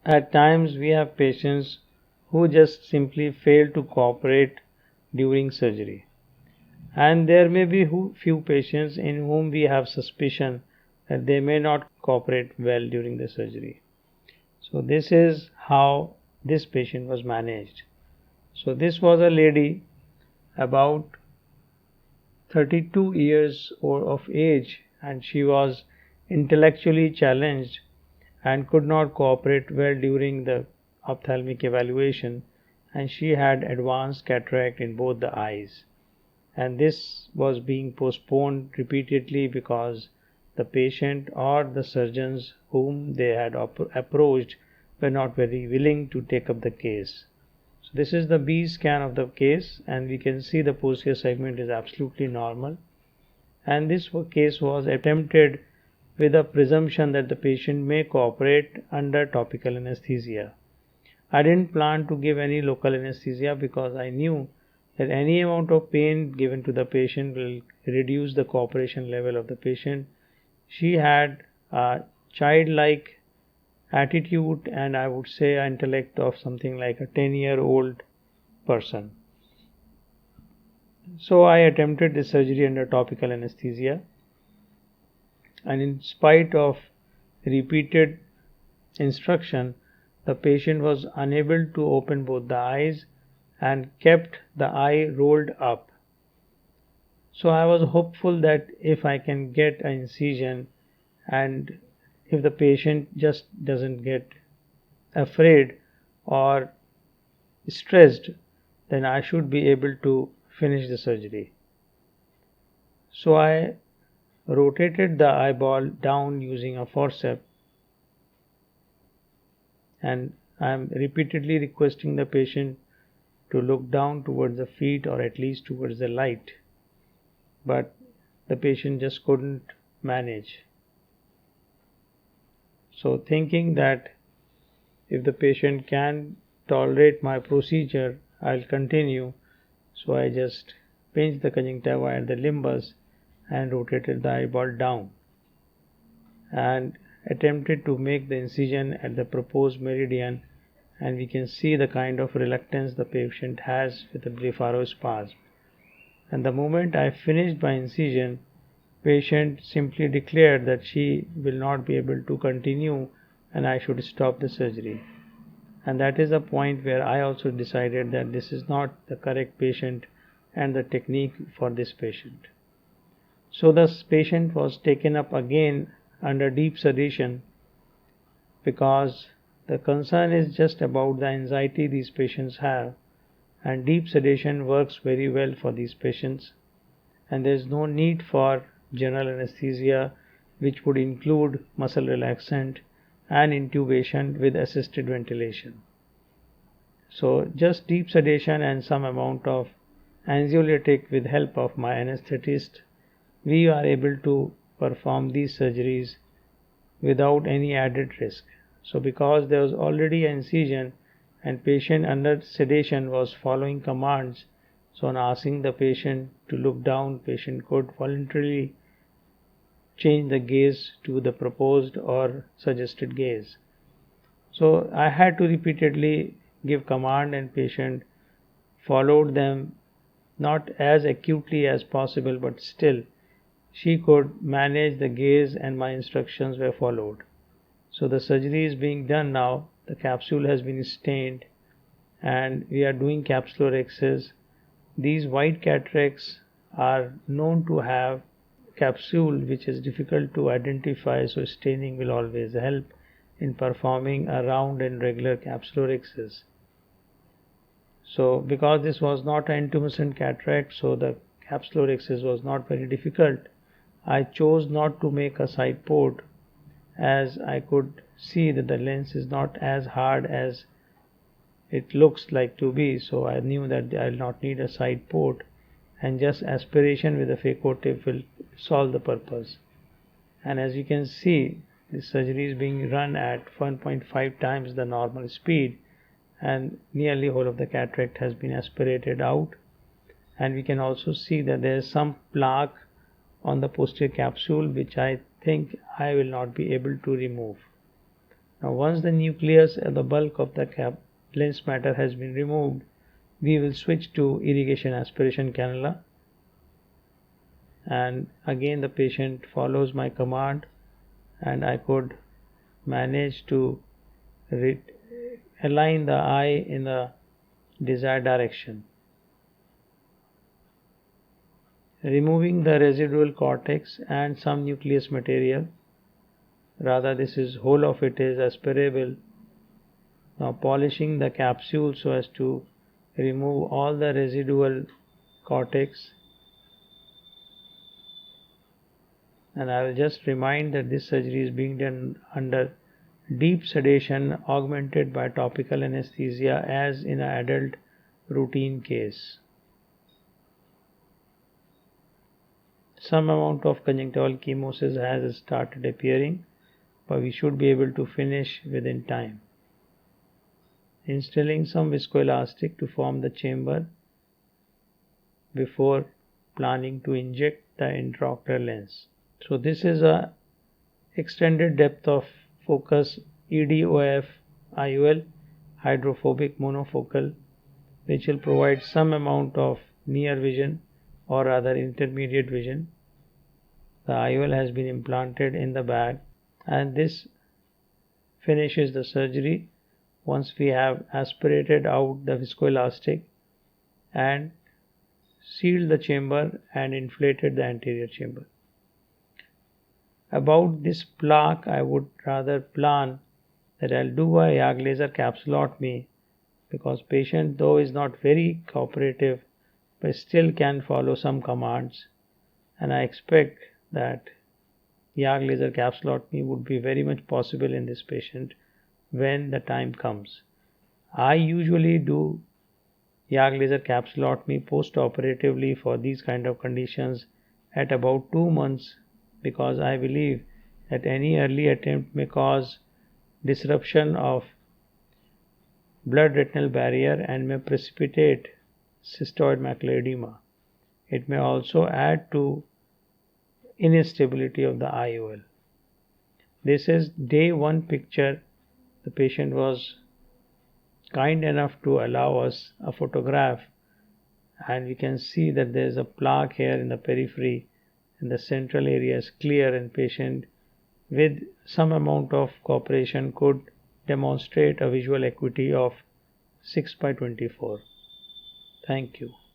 At times we have patients who just simply fail to cooperate during surgery, and there may be few patients in whom we have suspicion that they may not cooperate well during the surgery. So this is how this patient was managed. So this was a lady about 32 years of age, and she was intellectually challenged and could not cooperate well during the ophthalmic evaluation, and she had advanced cataract in both the eyes, and this was being postponed repeatedly because the patient or the surgeons whom they had approached were not very willing to take up the case. So this is the B scan of the case, and we can see the posterior segment is absolutely normal, and this case was attempted with a presumption that the patient may cooperate under topical anesthesia. I didn't plan to give any local anesthesia because I knew that any amount of pain given to the patient will reduce the cooperation level of the patient. She had a childlike attitude, and I would say an intellect of something like a 10-year-old person. So I attempted this surgery under topical anesthesia, and in spite of repeated instruction, the patient was unable to open both the eyes and kept the eye rolled up. So I was hopeful that if I can get an incision, and if the patient just doesn't get afraid or stressed, then I should be able to finish the surgery. So I rotated the eyeball down using a forceps, and I am repeatedly requesting the patient to look down towards the feet or at least towards the light, but the patient just couldn't manage. So thinking that if the patient can tolerate my procedure, I'll continue. So I just pinched the conjunctiva and the limbus and rotated the eyeball down and attempted to make the incision at the proposed meridian, and we can see the kind of reluctance the patient has with the blepharospasm. And the moment I finished my incision, patient simply declared that she will not be able to continue and I should stop the surgery. And that is the point where I also decided that this is not the correct patient and the technique for this patient. So this patient was taken up again under deep sedation, because the concern is just about the anxiety these patients have, and deep sedation works very well for these patients, and there is no need for general anesthesia, which would include muscle relaxant and intubation with assisted ventilation. So just deep sedation and some amount of anxiolytic with help of my anesthetist, we are able to perform these surgeries without any added risk. So because there was already an incision and patient under sedation was following commands, so on asking the patient to look down, patient could voluntarily change the gaze to the proposed or suggested gaze. So I had to repeatedly give command, and patient followed them, not as acutely as possible, but still she could manage the gaze and my instructions were followed. So the surgery is being done now. The capsule has been stained and we are doing capsulorhexis. These white cataracts are known to have capsule which is difficult to identify, so staining will always help in performing a round and regular capsulorhexis. So because this was not an intumescent cataract, so the capsulorhexis was not very difficult. I chose not to make a side port, as I could see that the lens is not as hard as it looks like to be, so I knew that I will not need a side port, and just aspiration with a phaco tip will solve the purpose. And as you can see, this surgery is being run at 1.5 times the normal speed, and nearly whole of the cataract has been aspirated out. And we can also see that there is some plaque on the posterior capsule, which I think I will not be able to remove. Now once the nucleus and the bulk of the lens matter has been removed, we will switch to irrigation aspiration cannula, and again the patient follows my command, and I could manage to align the eye in the desired direction. Removing the residual cortex and some nucleus material, rather this is whole of it is aspirable. Now polishing the capsule so as to remove all the residual cortex, and I will just remind that this surgery is being done under deep sedation augmented by topical anesthesia as in an adult routine case. Some amount of conjunctival chemosis has started appearing, but we should be able to finish within time. Installing some viscoelastic to form the chamber before planning to inject the intraocular lens. So this is a extended depth of focus EDOF IOL, hydrophobic monofocal, which will provide some amount of near vision or rather intermediate vision. The IOL has been implanted in the bag, and this finishes the surgery once we have aspirated out the viscoelastic and sealed the chamber and inflated the anterior chamber. About this plaque, I would rather plan that I'll do a YAG laser capsulotomy, because patient though is not very cooperative but still can follow some commands, and I expect that YAG laser capsulotomy would be very much possible in this patient when the time comes. I usually do YAG laser capsulotomy post-operatively for these kind of conditions at about 2 months, because I believe that any early attempt may cause disruption of blood retinal barrier and may precipitate cystoid macular edema. It may also add to instability of the IOL. This is day 1 picture. The patient was kind enough to allow us a photograph, and we can see that there is a plaque here in the periphery, and the central area is clear, and patient with some amount of cooperation could demonstrate a visual acuity of 6/24. Thank you.